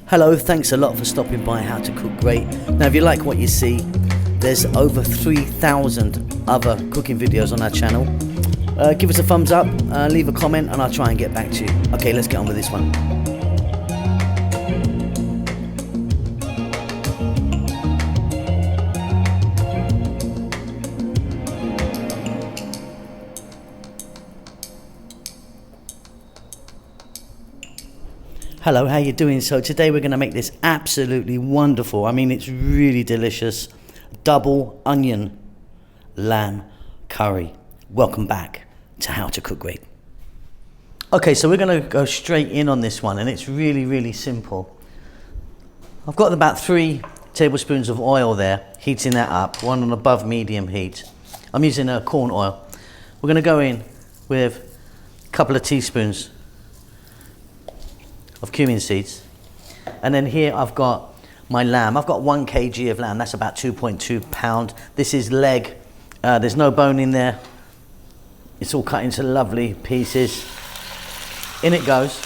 Hello, thanks a lot for stopping by How to Cook Great. Now if you like what you see, there's over 3,000 other cooking videos on our channel. Give us a thumbs up, leave a comment and I'll try and get back to you. Okay, let's get on with this one. Hello, how you doing? So today we're going to make this absolutely wonderful, I mean it's really delicious, double onion lamb curry. Welcome back to How to Cook Great. Okay, so we're going to go straight in on this one and it's really simple. I've got about 3 tablespoons of oil there, heating that up, one on above medium heat. I'm using corn oil. We're going to go in with a couple of teaspoons of cumin seeds, and then here I've got my lamb. I've got 1 kg of lamb, that's about 2.2 pound. This is leg, there's no bone in there, it's all cut into lovely pieces. In it goes.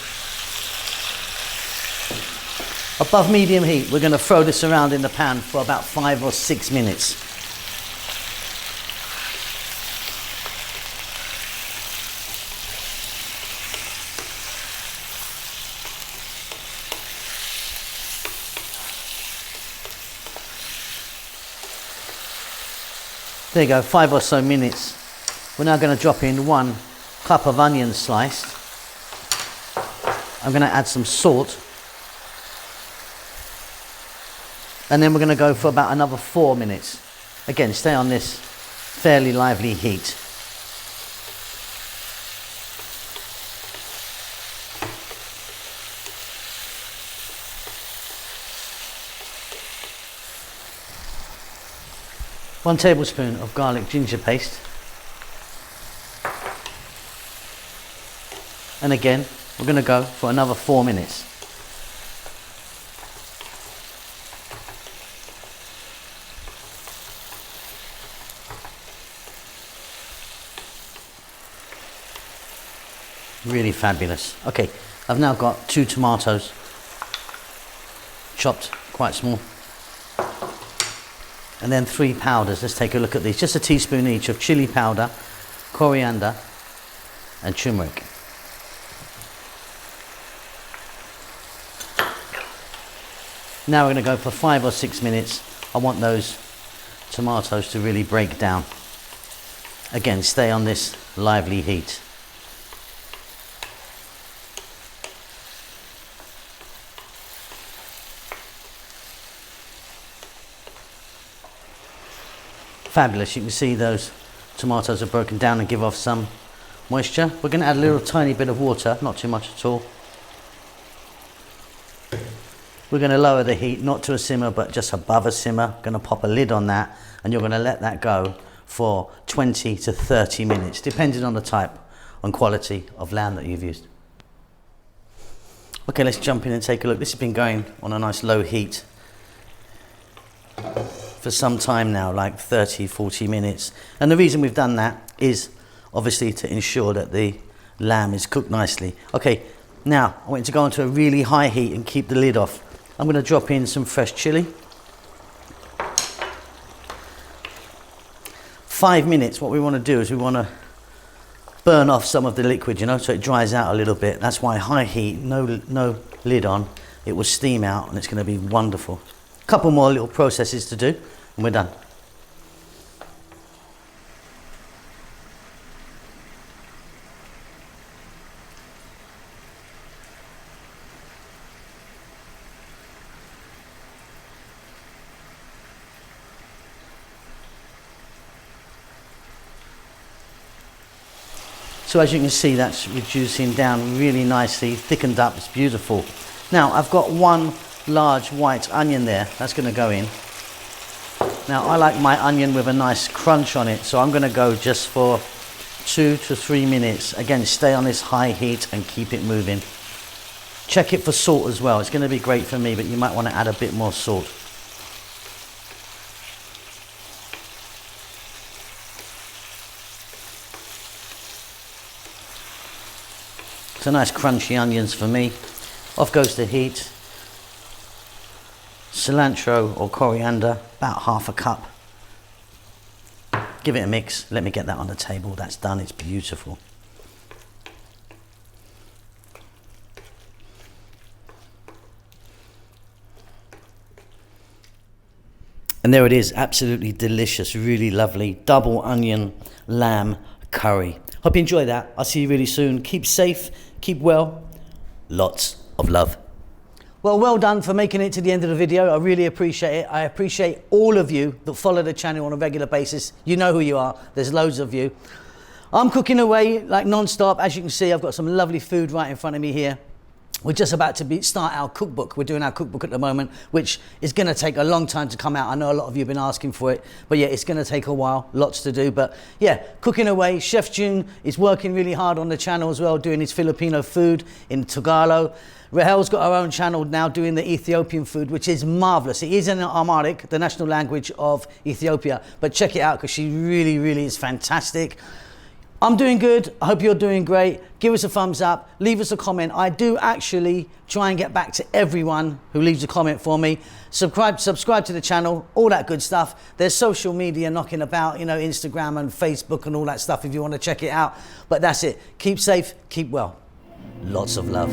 Above medium heat, we're going to throw this around in the pan for about 5 or 6 minutes. There you go, 5 or so minutes. We're now going to drop in 1 cup of onions sliced. I'm going to add some salt. And then we're going to go for about another 4 minutes. Again, stay on this fairly lively heat. One tablespoon of garlic ginger paste. And again, we're going to go for another 4 minutes. Really fabulous. Okay, I've now got 2 tomatoes, chopped quite small. And then 3 powders. Let's take a look at these. Just a teaspoon each of chili powder, coriander and turmeric. Now we're going to go for 5 or 6 minutes. I want those tomatoes to really break down. Again, stay on this lively heat. Fabulous, you can see those tomatoes are broken down and give off some moisture. We're going to add a little tiny bit of water, not too much at all. We're going to lower the heat, not to a simmer, but just above a simmer. Going to pop a lid on that and you're going to let that go for 20 to 30 minutes, depending on the type and quality of lamb that you've used. Okay, let's jump in and take a look. This has been going on a nice low heat for some time now, like 30-40 minutes, and the reason we've done that is obviously to ensure that the lamb is cooked nicely. Okay, now I want you to go onto a really high heat and keep the lid off. I'm going to drop in some fresh chili. 5 minutes. What we want to do is we want to burn off some of the liquid, you know, so it dries out a little bit. That's why high heat, no lid on, it will steam out and it's going to be wonderful. Couple more little processes to do and we're done. So as you can see, that's reducing down really nicely, thickened up, it's beautiful. Now I've got 1 large white onion there, that's going to go in. Now I like my onion with a nice crunch on it, so I'm going to go just for 2 to 3 minutes. Again, stay on this high heat and keep it moving. Check it for salt as well. It's going to be great for me, but you might want to add a bit more salt. So nice crunchy onions for me. Off goes the heat. cilantro or coriander, about half a cup. Give it a mix. Let me get that on the table. That's done. It's beautiful. And there it is, absolutely delicious, really lovely, double onion lamb curry. Hope you enjoy that. I'll see you really soon. Keep safe, keep well. Lots of love. Well done for making it to the end of the video. I really appreciate it. I appreciate all of you that follow the channel on a regular basis. You know who you are. There's loads of you. I'm cooking away like non-stop. As you can see, I've got some lovely food right in front of me here. We're just about to start our cookbook. We're doing our cookbook at the moment, which is going to take a long time to come out. I know a lot of you have been asking for it, but yeah, it's going to take a while, lots to do. But yeah, cooking away. Chef June is working really hard on the channel as well, doing his Filipino food in Tagalog. Rahel's got her own channel now doing the Ethiopian food, which is marvelous. It is in Amharic, the national language of Ethiopia, but check it out because she really, really is fantastic. I'm doing good. I hope you're doing great. Give us a thumbs up. Leave us a comment. I do actually try and get back to everyone who leaves a comment for me. Subscribe to the channel, all that good stuff. There's social media knocking about, you know, Instagram and Facebook and all that stuff if you want to check it out. But that's it. Keep safe, keep well. Lots of love.